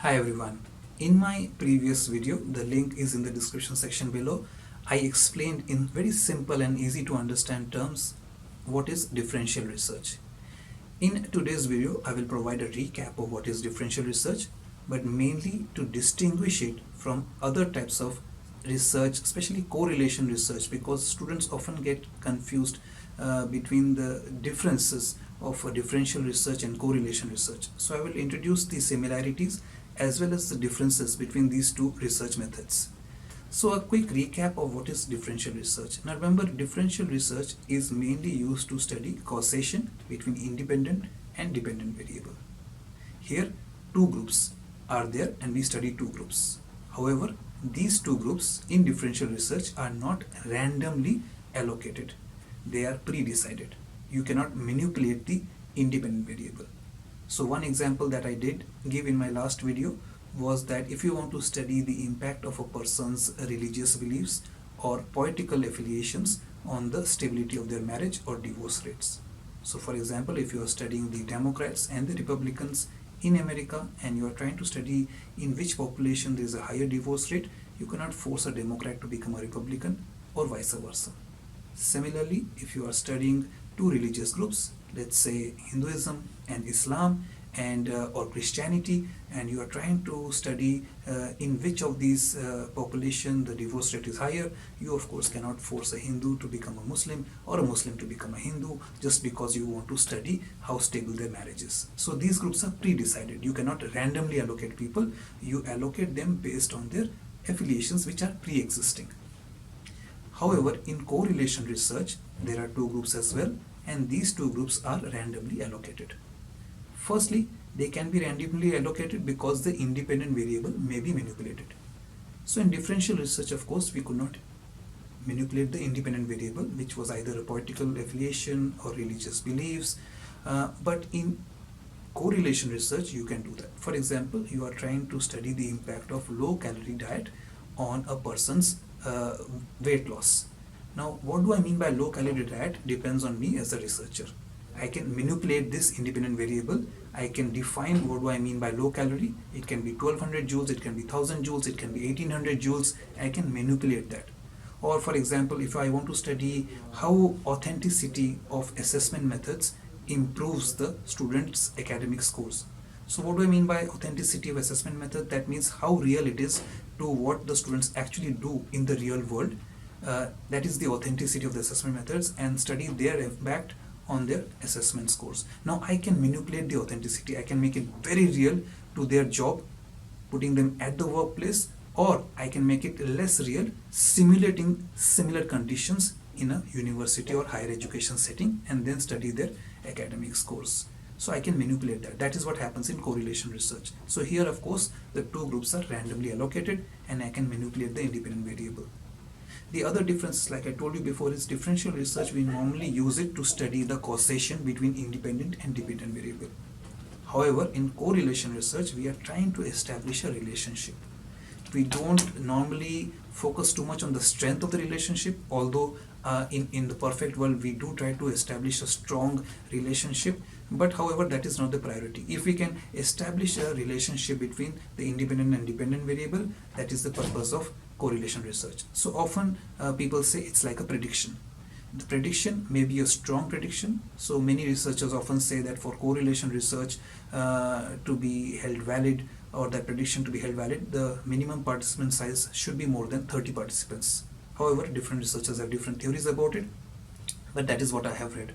Hi everyone. In my previous video, the link is in the description section below. I explained in very simple and easy to understand terms what is differential research. In today's video, I will provide a recap of what is differential research, but mainly to distinguish it from other types of research, especially correlation research, because students often get confused between the differences of differential research and correlation research. So I will introduce the similarities as well as the differences between these two research methods. So a quick recap of what is differential research. Now remember, differential research is mainly used to study causation between independent and dependent variable. Here two groups are there and we study two groups. However, these two groups in differential research are not randomly allocated. They are pre-decided. You cannot manipulate the independent variable. So one example that I did give in my last video was that if you want to study the impact of a person's religious beliefs or political affiliations on the stability of their marriage or divorce rates. So for example, if you are studying the Democrats and the Republicans in America and you are trying to study in which population there is a higher divorce rate, you cannot force a Democrat to become a Republican or vice versa. Similarly, if you are studying two religious groups, let's say Hinduism and Islam and or Christianity, and you are trying to study in which of these population the divorce rate is higher, you of course cannot force a Hindu to become a Muslim or a Muslim to become a Hindu just because you want to study how stable their marriage is. So these groups are pre-decided. You cannot randomly allocate people. You allocate them based on their affiliations which are pre-existing. However, in correlation research, there are two groups as well, and these two groups are randomly allocated. Firstly, they can be randomly allocated because the independent variable may be manipulated. So in differential research, of course, we could not manipulate the independent variable, which was either a political affiliation or religious beliefs, but in correlation research, you can do that. For example, you are trying to study the impact of low-calorie diet on a person's weight loss. Now, what do I mean by low-calorie diet depends on me as a researcher. I can manipulate this independent variable. I can define what do I mean by low calorie. It can be 1200 joules, it can be 1000 joules, it can be 1800 joules. I can manipulate that. Or for example, if I want to study how authenticity of assessment methods improves the students' academic scores. So what do I mean by authenticity of assessment method? That means how real it is to what the students actually do in the real world. That is the authenticity of the assessment methods, and study their impact on their assessment scores. Now I can manipulate the authenticity. I can make it very real to their job, putting them at the workplace, or I can make it less real, simulating similar conditions in a university or higher education setting, and then study their academic scores. So I can manipulate that. That is what happens in correlation research. So here, of course, the two groups are randomly allocated and I can manipulate the independent variable. The other difference, like I told you before, is differential research. We normally use it to study the causation between independent and dependent variable. However, in correlation research, we are trying to establish a relationship. We don't normally focus too much on the strength of the relationship, although in the perfect world we do try to establish a strong relationship, but however that is not the priority. If we can establish a relationship between the independent and dependent variable, that is the purpose of correlation research. So often people say it's like a prediction. The prediction may be a strong prediction. So many researchers often say that for correlation research to be held valid, or that prediction to be held valid, the minimum participant size should be more than 30 participants. However, different researchers have different theories about it, but that is what I have read.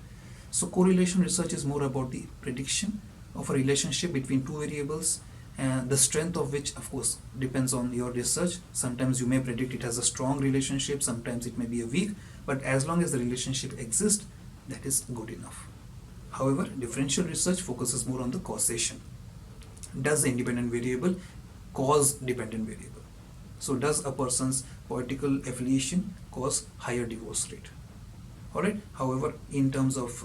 So correlation research is more about the prediction of a relationship between two variables, and the strength of which of course depends on your research. Sometimes you may predict it has a strong relationship, sometimes it may be a weak, but as long as the relationship exists, that is good enough. However, differential research focuses more on the causation. Does the independent variable cause dependent variable? So does a person's political affiliation cause higher divorce rate? Alright. However, in terms of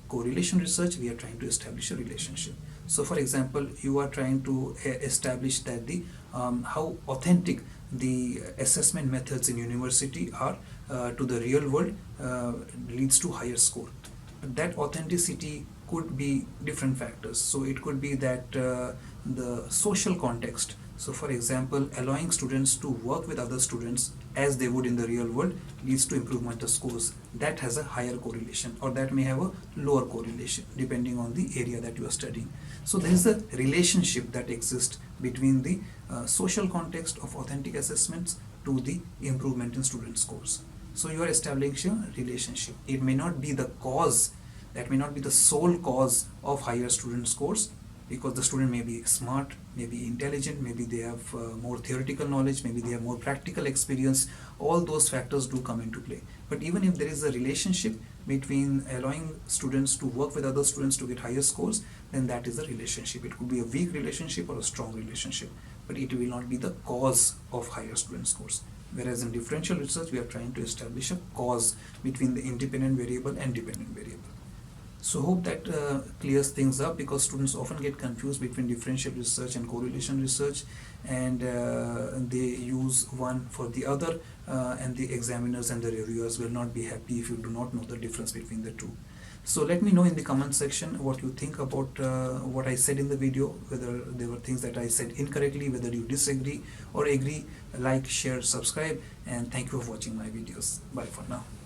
correlation research, we are trying to establish a relationship. So for example, you are trying to establish that the how authentic the assessment methods in university are to the real world leads to higher score. That authenticity could be different factors. So it could be that the social context. So for example, allowing students to work with other students as they would in the real world leads to improvement of scores. That has a higher correlation, or that may have a lower correlation depending on the area that you are studying. So there is a relationship that exists between the social context of authentic assessments to the improvement in student scores. So you are establishing a relationship. It may not be the cause, that may not be the sole cause of higher student scores, because the student may be smart, may be intelligent, maybe they have more theoretical knowledge, maybe they have more practical experience. All those factors do come into play. But even if there is a relationship between allowing students to work with other students to get higher scores, then that is a relationship. It could be a weak relationship or a strong relationship, but it will not be the cause of higher student scores. Whereas in differential research, we are trying to establish a cause between the independent variable and dependent variable. So hope that clears things up, because students often get confused between differential research and correlation research, and they use one for the other, and the examiners and the reviewers will not be happy if you do not know the difference between the two. So let me know in the comment section what you think about what I said in the video, whether there were things that I said incorrectly, whether you disagree or agree. Like, share, subscribe, and thank you for watching my videos. Bye for now.